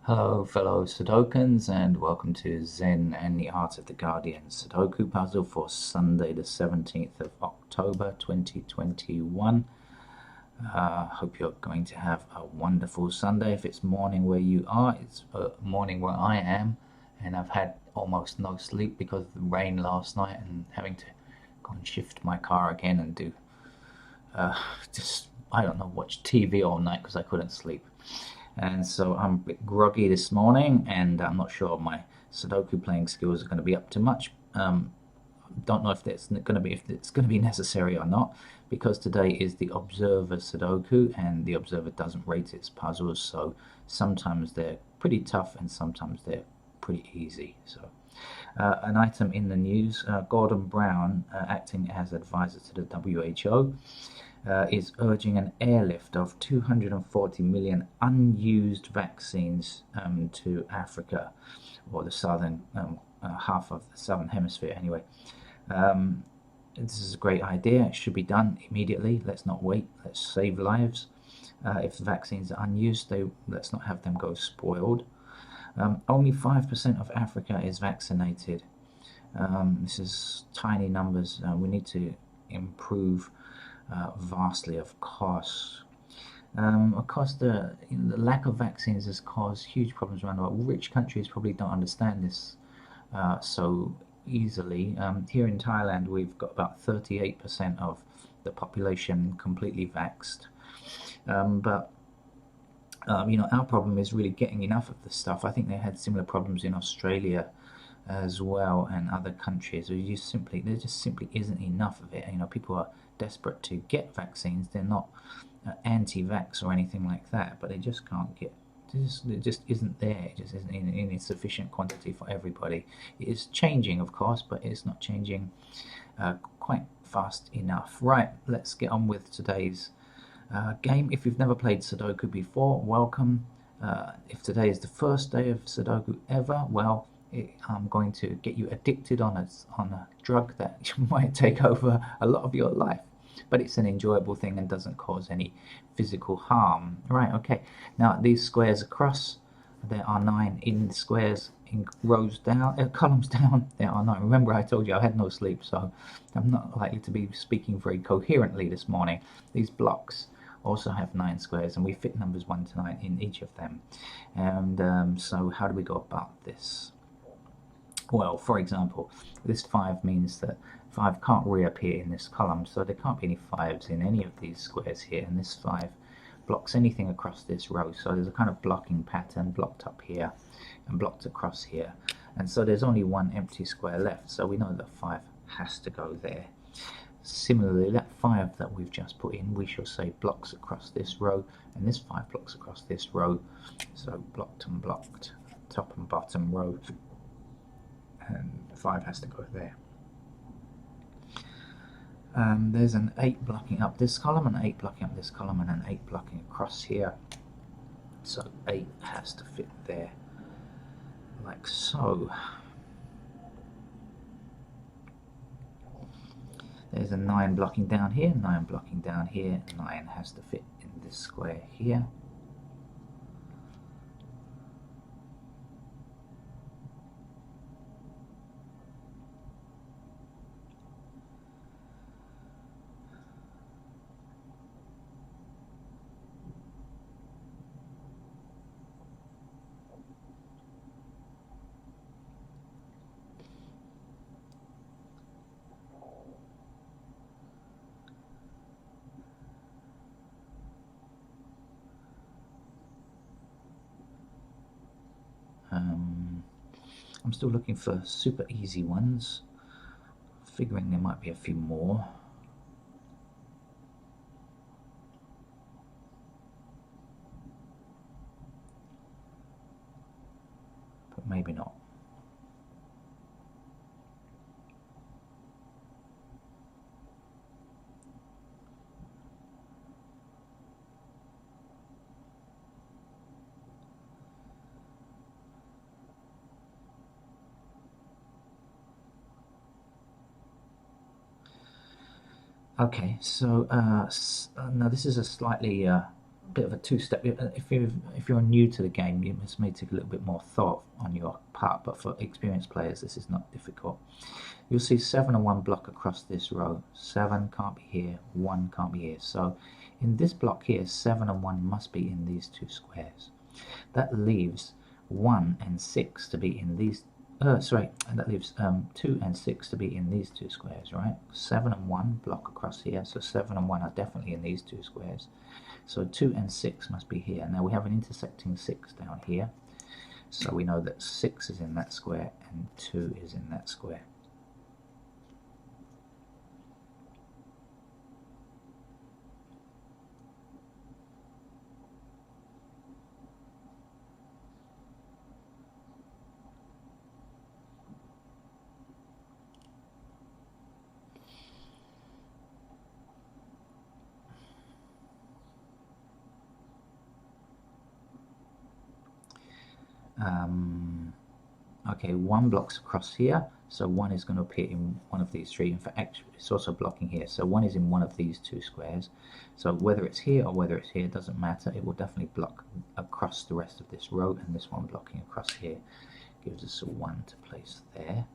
Hello, fellow Sudokans, and welcome to Zen and the Art of the Guardian Sudoku puzzle for Sunday, the 17th of October 2021. Hope you're going to have a wonderful Sunday. If it's morning where you are, it's morning where I am, and I've had almost no sleep because of the rain last night and having to go and shift my car again and do just, I don't know, watch TV all night because I couldn't sleep. And so I'm a bit groggy this morning, and I'm not sure my Sudoku playing skills are going to be up to much. Don't know if it's going to be necessary or not, because today is the Observer Sudoku, and the Observer doesn't rate its puzzles, so sometimes they're pretty tough and sometimes they're pretty easy. So, an item in the news: Gordon Brown, acting as advisor to the WHO, is urging an airlift of 240 million unused vaccines to Africa, or the southern half of the southern hemisphere anyway. This is a great idea. It should be done immediately. Let's not wait. Let's save lives. If the vaccines are unused, let's not have them go spoiled. Only 5% of Africa is vaccinated. This is tiny numbers. We need to improve vastly, of course. The lack of vaccines has caused huge problems around the world. Rich countries probably don't understand this so easily. Here in Thailand, we've got about 38% of the population completely vaxxed. But our problem is really getting enough of the stuff. I think they had similar problems in Australia as well, and other countries. There just simply isn't enough of it. People are desperate to get vaccines. They're not anti-vax or anything like that, but they just can't get. It just isn't there. It just isn't in sufficient quantity for everybody. It is changing, of course, but it's not changing quite fast enough. Right, let's get on with today's game. If you've never played Sudoku before, welcome. If today is the first day of Sudoku ever, well, I'm going to get you addicted on a drug that might take over a lot of your life. But it's an enjoyable thing and doesn't cause any physical harm. Right, okay. Now, these squares across, there are 9 in squares, in rows down, columns down, there are 9. Remember, I told you I had no sleep, so I'm not likely to be speaking very coherently this morning. These blocks also have 9 squares, and we fit numbers 1 to 9 in each of them. And so how do we go about this? Well, for example, this 5 means that 5 can't reappear in this column, so there can't be any 5s in any of these squares here, and this 5 blocks anything across this row. So there's a kind of blocking pattern, blocked up here and blocked across here. And so there's only 1 empty square left, so we know that 5 has to go there. Similarly, that 5 that we've just put in, we shall say blocks across this row, and this 5 blocks across this row. So blocked and blocked, top and bottom row, and 5 has to go there. There's an 8 blocking up this column, an 8 blocking up this column, and an 8 blocking across here. So 8 has to fit there, like so. There's a 9 blocking down here, 9 blocking down here, 9 has to fit in this square here. I'm still looking for super easy ones, figuring there might be a few more. But maybe not. Okay, so now this is a slightly bit of a two-step. If you're new to the game, you may take a little bit more thought on your part, but for experienced players, this is not difficult. You'll see 7 and 1 block across this row. 7 can't be here, 1 can't be here. So in this block here, 7 and 1 must be in these two squares. That leaves 1 and 6 to be in these. That leaves 2 and 6 to be in these two squares, right? 7 and 1 block across here, so 7 and 1 are definitely in these two squares. So 2 and 6 must be here. Now we have an intersecting 6 down here, so we know that 6 is in that square and 2 is in that square. Okay, 1 blocks across here, so 1 is going to appear in one of these three. In fact, actually, it's also blocking here, so 1 is in one of these two squares. So whether it's here or whether it's here doesn't matter. It will definitely block across the rest of this row, and this one blocking across here gives us a 1 to place there.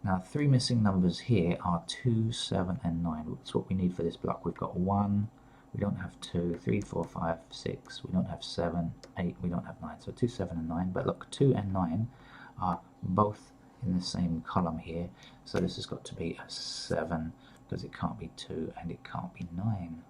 Now, 3 missing numbers here are 2, 7, and 9. That's what we need for this block. We've got 1, we don't have 2, 3, 4, 5, 6, we don't have 7, 8, we don't have 9. So 2, 7, and 9. But look, 2 and 9 are both in the same column here. So this has got to be a 7 because it can't be 2 and it can't be 9.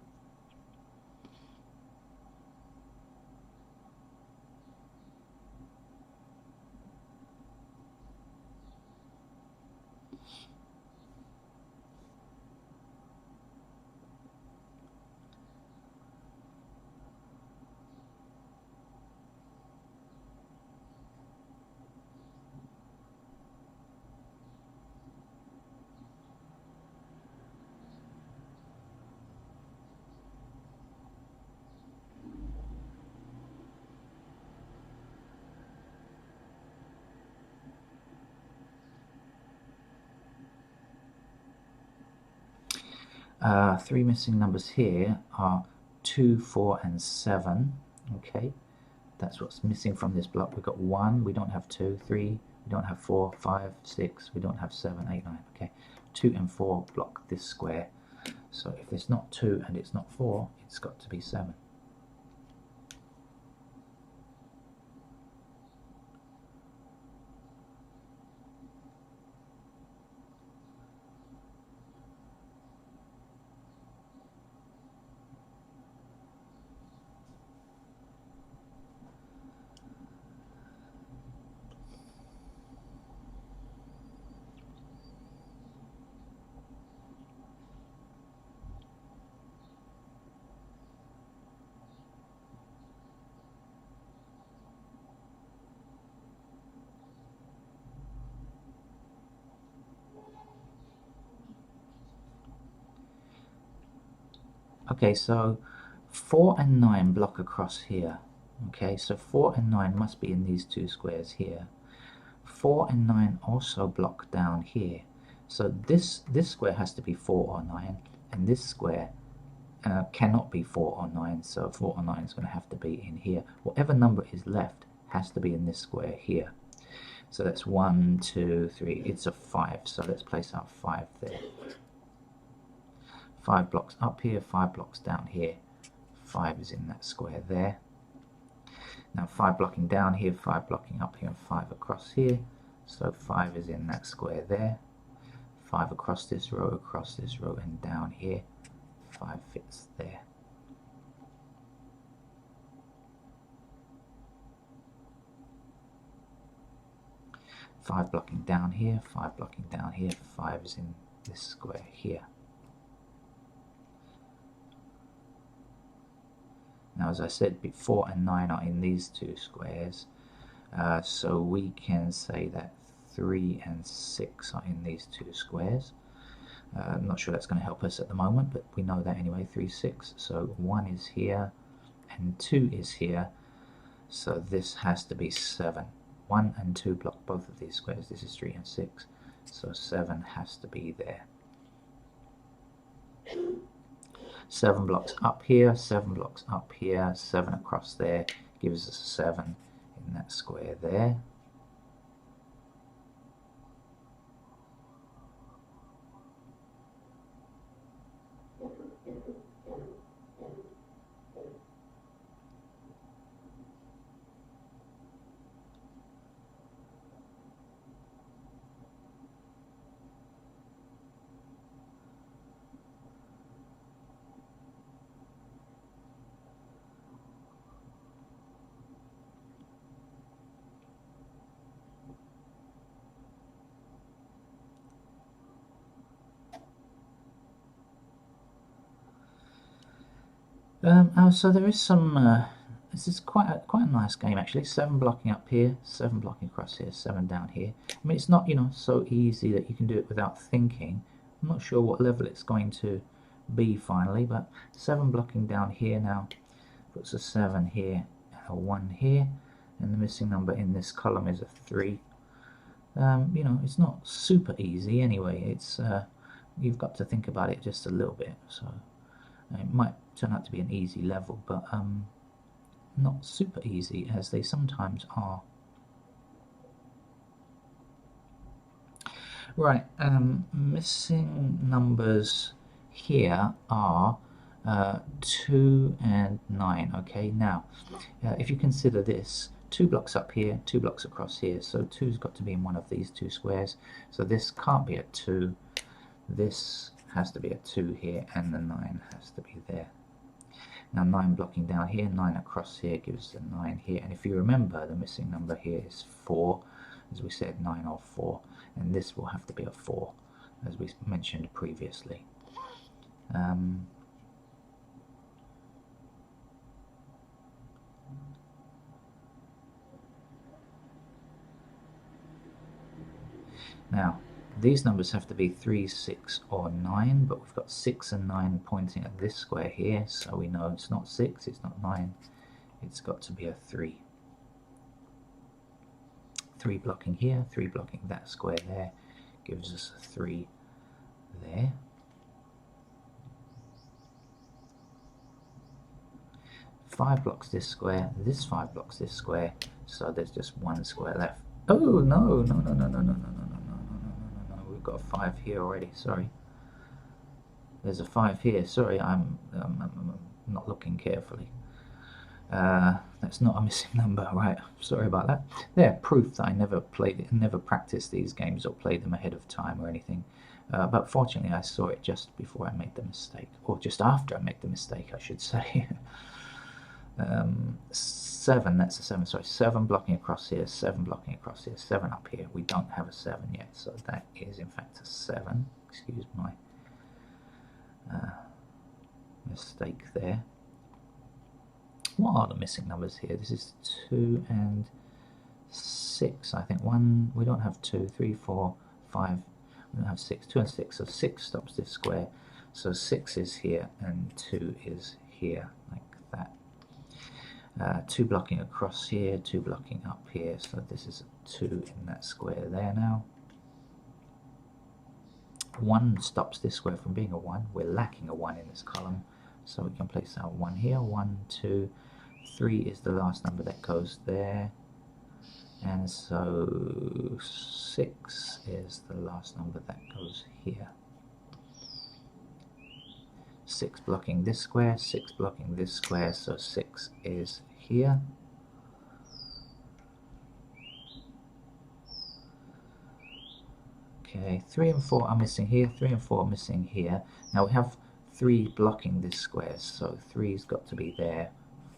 Three missing numbers here are 2, 4, and 7. Okay, that's what's missing from this block. We've got 1, we don't have 2, 3, we don't have 4, 5, 6, we don't have 7, 8, 9. Okay, 2 and 4 block this square. So if it's not 2 and it's not 4, it's got to be 7. Okay, so 4 and 9 block across here. Okay, so 4 and 9 must be in these two squares here. 4 and 9 also block down here. So this square has to be 4 or 9, and this square cannot be 4 or 9, so 4 or 9 is going to have to be in here. Whatever number is left has to be in this square here. So that's 1, 2, 3, it's a 5, so let's place our 5 there. 5 blocks up here, 5 blocks down here, 5 is in that square there. Now 5 blocking down here, 5 blocking up here, and 5 across here, so 5 is in that square there. 5 across this row, and down here, 5 fits there. Five blocking down here, 5 blocking down here, 5 is in this square here. Now, as I said, 4 and 9 are in these two squares, so we can say that 3 and 6 are in these two squares. I'm not sure that's going to help us at the moment, but we know that anyway, 3, 6. So 1 is here and 2 is here, so this has to be 7. 1 and 2 block both of these squares. This is 3 and 6. so 7 has to be there. 7 blocks up here, 7 blocks up here, 7 across there gives us a 7 in that square there. So there is some. This is quite a nice game actually. 7 blocking up here, 7 blocking across here, 7 down here. I mean, it's not so easy that you can do it without thinking. I'm not sure what level it's going to be finally, but 7 blocking down here now puts a 7 here, a 1 here, and the missing number in this column is a 3. It's not super easy anyway. It's you've got to think about it just a little bit. So it might turn out to be an easy level, but not super easy as they sometimes are. Right, missing numbers here are 2 and 9. Okay, now if you consider this, 2 blocks up here, 2 blocks across here, so 2's got to be in one of these 2 squares, so this can't be a 2, this has to be a 2 here, and the 9 has to be there. Now 9 blocking down here, 9 across here gives a 9 here, and if you remember, the missing number here is 4, as we said, 9 or 4, and this will have to be a 4, as we mentioned previously. Now, these numbers have to be 3, 6, or 9, but we've got 6 and 9 pointing at this square here, so we know it's not 6, it's not 9, it's got to be a 3. 3 blocking here, 3 blocking that square there, gives us a 3 there. Five blocks this square, this 5 blocks this square, so there's just 1 square left. Oh, no, no, no, no, no, no, no, no, no, no, we've got a 5 here already, sorry. There's a 5 here, sorry, I'm not looking carefully. That's not a missing number, right? Sorry about that. There, proof that I never practiced these games or played them ahead of time or anything. But fortunately, I saw it just before I made the mistake, or just after I made the mistake, I should say. 7, that's a 7, sorry, 7 blocking across here, 7 blocking across here, 7 up here. We don't have a 7 yet, so that is in fact a 7. Excuse my mistake there. What are the missing numbers here? This is 2 and 6, I think. 1, we don't have 2, 3, 4, 5, we don't have 6, 2 and 6, so 6 stops this square, so 6 is here and 2 is here, like that. 2 blocking across here, 2 blocking up here, so this is a 2 in that square there now. 1 stops this square from being a 1, we're lacking a 1 in this column, so we can place our 1 here. 1, 2, 3 is the last number that goes there, and so 6 is the last number that goes here. 6 blocking this square, 6 blocking this square, so 6 is here. Okay, 3 and 4 are missing here, 3 and 4 are missing here. Now we have 3 blocking this square, so 3's got to be there,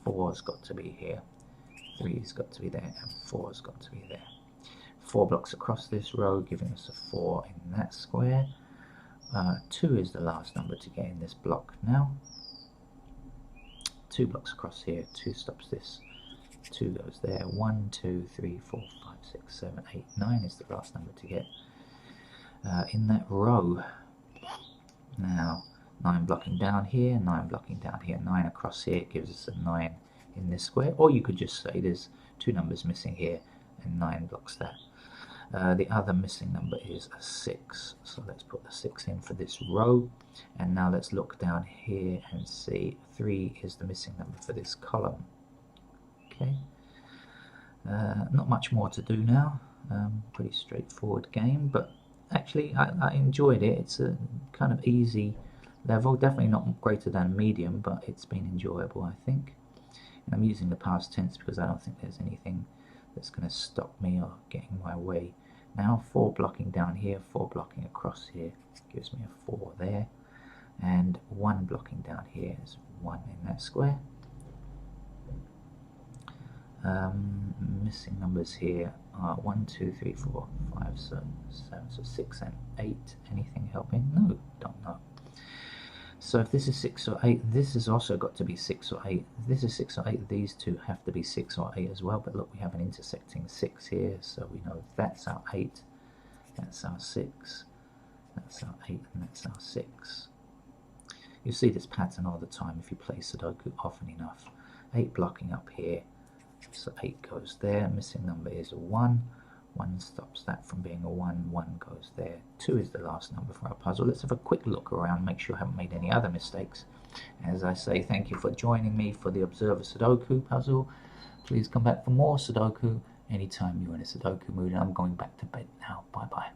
4's got to be here, 3's got to be there, and 4's got to be there. 4 blocks across this row, giving us a 4 in that square. 2 is the last number to get in this block now. 2 blocks across here, 2 stops this, 2 goes there, 1, 2, 3, 4, 5, 6, 7, 8, 9 is the last number to get in that row. Now, 9 blocking down here, 9 blocking down here, 9 across here gives us a 9 in this square, or you could just say there's 2 numbers missing here and 9 blocks that. The other missing number is a 6, so let's put the 6 in for this row. And now let's look down here and see 3 is the missing number for this column. Okay, not much more to do now. Pretty straightforward game, but actually I enjoyed it. It's a kind of easy level, definitely not greater than medium, but it's been enjoyable, I think. And I'm using the past tense because I don't think there's anything that's going to stop me or get in my way. Now 4 blocking down here, 4 blocking across here gives me a 4 there, and 1 blocking down here is 1 in that square. Missing numbers here are 1, 2, 3, 4, 5, 7, so 6 and 8. Anything helping? No, don't know. So if this is 6 or 8, this has also got to be 6 or 8. If this is 6 or 8, these two have to be 6 or 8 as well. But look, we have an intersecting 6 here, so we know that's our 8, that's our 6, that's our 8, and that's our 6. You see this pattern all the time if you play Sudoku often enough. 8 blocking up here, so 8 goes there. Missing number is a 1. 1 stops that from being a 1, 1 goes there. 2 is the last number for our puzzle. Let's have a quick look around, make sure I haven't made any other mistakes. As I say, thank you for joining me for the Observer Sudoku puzzle. Please come back for more Sudoku anytime you're in a Sudoku mood, and I'm going back to bed now. Bye bye.